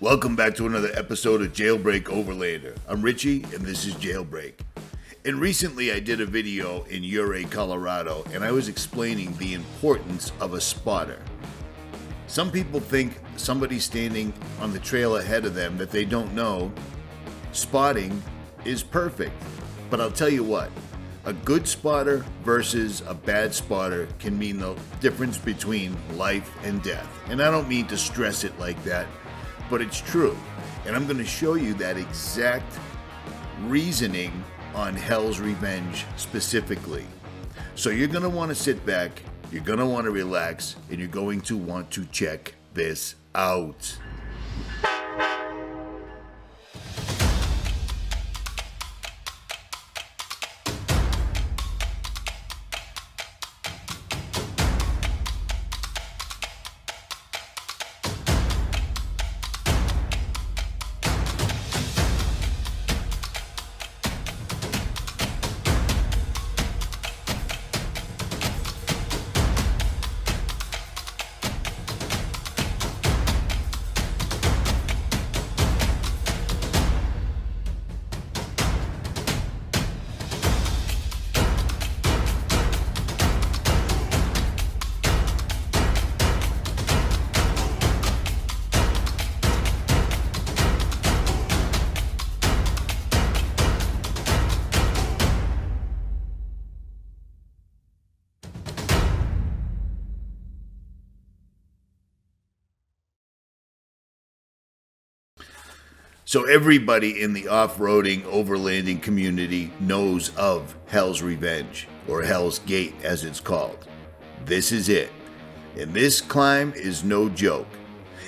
Welcome back to another episode of JailBreak Overlander. I'm Richie, and this is JailBreak. And recently I did a video in Ouray, Colorado, and I was explaining the importance of a spotter. Some people think somebody standing on the trail ahead of them that they don't know, spotting is perfect. But I'll tell you what, a good spotter versus a bad spotter can mean the difference between life and death. And I don't mean to stress it like that, but it's true. And I'm going to show you that exact reasoning on Hell's Revenge specifically. So you're going to want to sit back, you're going to want to relax, and you're going to want to check this out. So everybody in the off-roading, overlanding community knows of Hell's Revenge, or Hell's Gate as it's called. This is it. And this climb is no joke.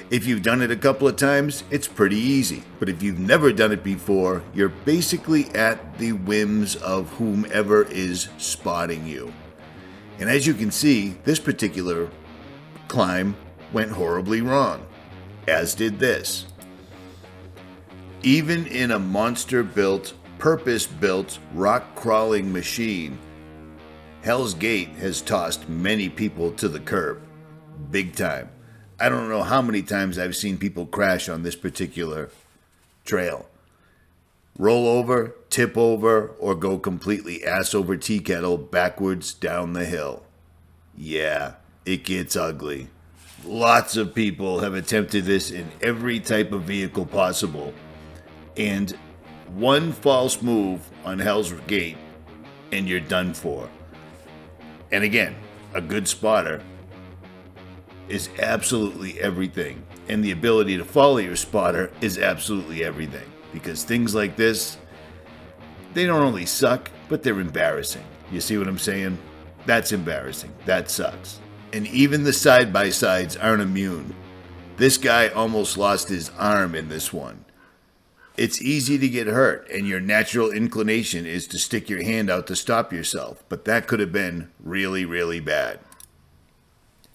If you've done it a couple of times, it's pretty easy. But if you've never done it before, you're basically at the whims of whomever is spotting you. And as you can see, this particular climb went horribly wrong, as did this. Even in a monster-built, purpose-built, rock-crawling machine, Hell's Gate has tossed many people to the curb. Big time. I don't know how many times I've seen people crash on this particular trail. Roll over, tip over, or go completely ass over tea kettle backwards down the hill. Yeah, it gets ugly. Lots of people have attempted this in every type of vehicle possible. And one false move on Hell's Gate, and you're done for. And again, a good spotter is absolutely everything. And the ability to follow your spotter is absolutely everything. Because things like this, they don't only suck, but they're embarrassing. You see what I'm saying? That's embarrassing. That sucks. And even the side-by-sides aren't immune. This guy almost lost his arm in this one. It's easy to get hurt, and your natural inclination is to stick your hand out to stop yourself, but that could have been really, really bad.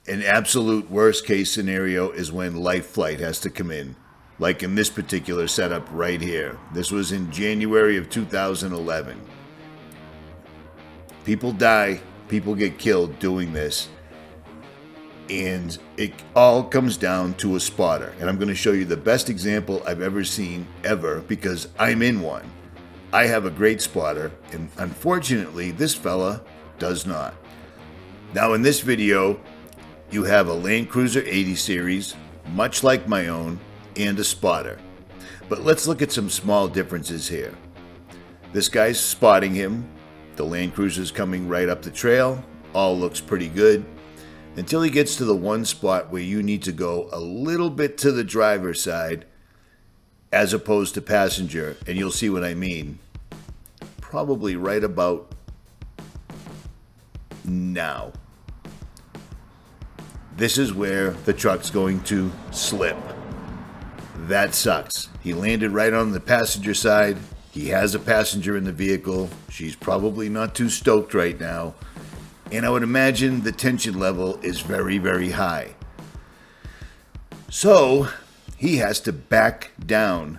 An absolute worst case scenario is when life flight has to come in, like in this particular setup right here. This was in January of 2011. People die, people get killed doing this. And it all comes down to a spotter. And I'm going to show you the best example I've ever seen, ever, because I'm in one. I have a great spotter, and unfortunately, this fella does not. Now, in this video, you have a Land Cruiser 80 series, much like my own, and a spotter. But let's look at some small differences here. This guy's spotting him. The Land Cruiser's coming right up the trail. All looks pretty good. Until he gets to the one spot where you need to go a little bit to the driver's side as opposed to passenger, and you'll see what I mean. Probably right about now. This is where the truck's going to slip. That sucks. He landed right on the passenger side. He has a passenger in the vehicle. She's probably not too stoked right now. And I would imagine the tension level is very, very high. So he has to back down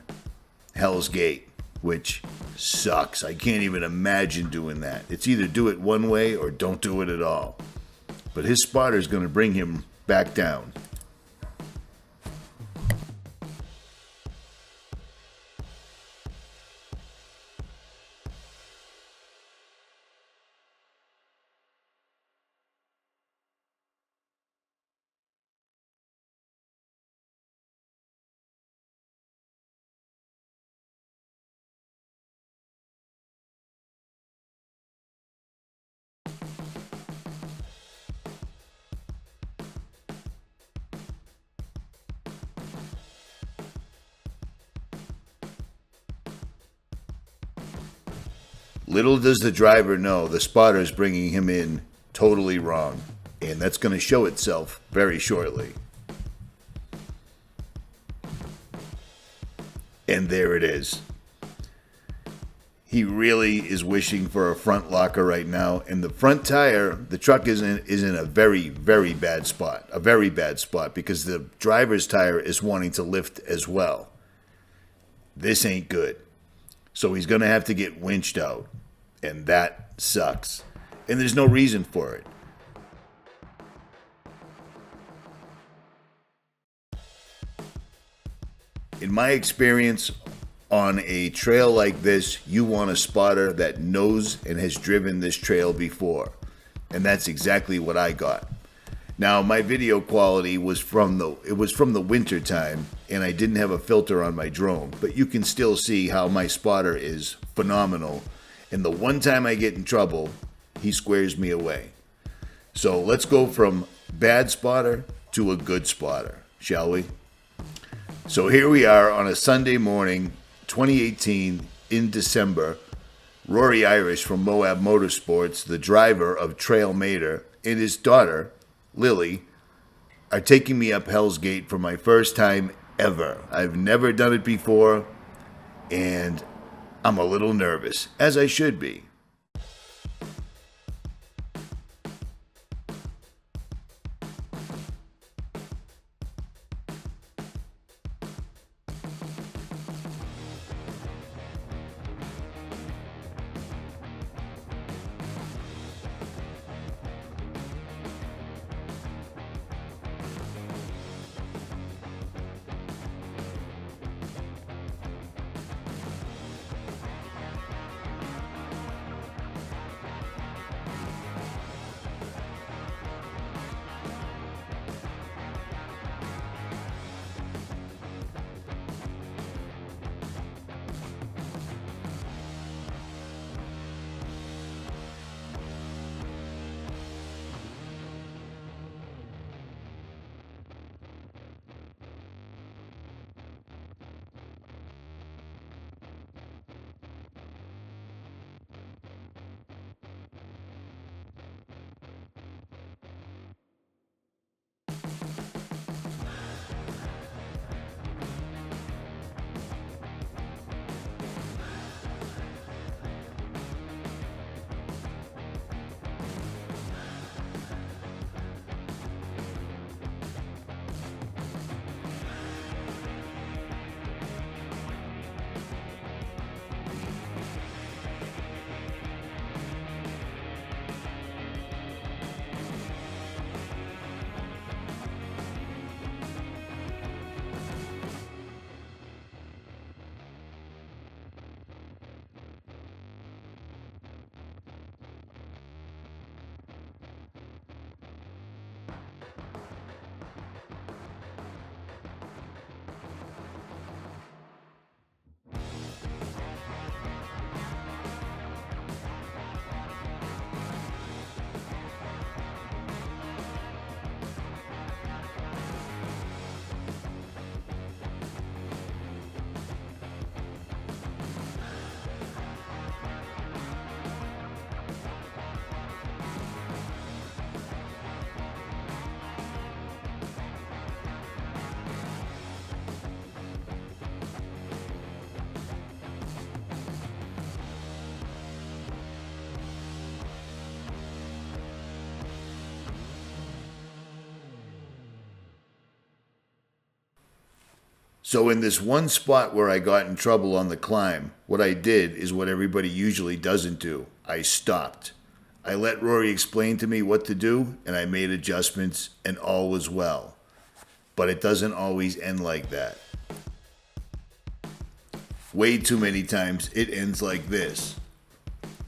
Hell's Gate, which sucks. I can't even imagine doing that. It's either do it one way or don't do it at all. But his spotter is going to bring him back down. Little does the driver know the spotter is bringing him in totally wrong, and that's going to show itself very shortly. And there it is. He really is wishing for a front locker right now, and the front tire, the truck is in a very, very bad spot. A very bad spot because the driver's tire is wanting to lift as well. This ain't good. So he's going to have to get winched out, and that sucks. And there's no reason for it. In my experience, on a trail like this, you want a spotter that knows and has driven this trail before. And that's exactly what I got. Now, my video quality was from the winter time, and I didn't have a filter on my drone, but you can still see how my spotter is phenomenal. And the one time I get in trouble, he squares me away. So let's go from bad spotter to a good spotter, shall we? So here we are on a Sunday morning, 2018, in December. Rory Irish from Moab Motorsports, the driver of Trail Mater, and his daughter, Lily, are taking me up Hell's Gate for my first time ever. I've never done it before, and I'm a little nervous, as I should be. So in this one spot where I got in trouble on the climb, what I did is what everybody usually doesn't do. I stopped. I let Rory explain to me what to do, and I made adjustments, and all was well. But it doesn't always end like that. Way too many times it ends like this.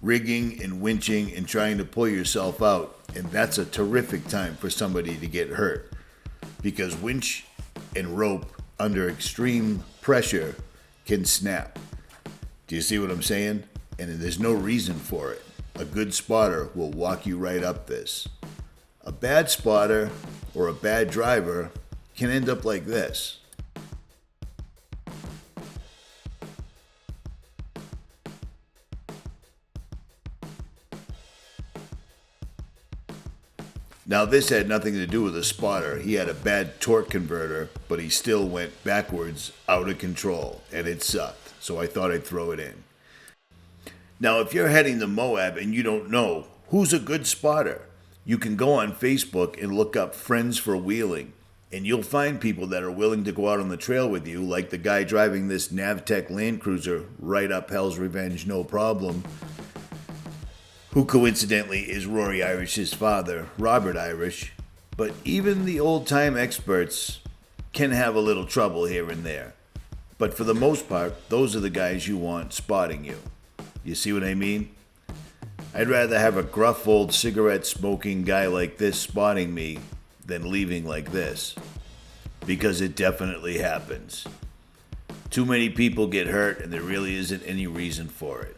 Rigging and winching and trying to pull yourself out, and that's a terrific time for somebody to get hurt. Because winch and rope under extreme pressure can snap. Do you see what I'm saying? And there's no reason for it. A good spotter will walk you right up this. A bad spotter or a bad driver can end up like this. Now this had nothing to do with a spotter. He had a bad torque converter, but he still went backwards out of control, and it sucked. So I thought I'd throw it in. Now if you're heading to Moab and you don't know who's a good spotter, you can go on Facebook and look up Friends for Wheeling, and you'll find people that are willing to go out on the trail with you, like the guy driving this Navtech Land Cruiser right up Hell's Revenge, no problem, who coincidentally is Rory Irish's father, Robert Irish. But even the old-time experts can have a little trouble here and there. But for the most part, those are the guys you want spotting you. You see what I mean? I'd rather have a gruff old cigarette-smoking guy like this spotting me than leaving like this. Because it definitely happens. Too many people get hurt and there really isn't any reason for it.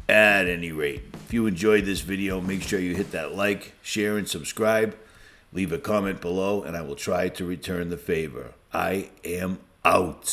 At any rate, if you enjoyed this video, make sure you hit that like, share, and subscribe. Leave a comment below, and I will try to return the favor. I am out.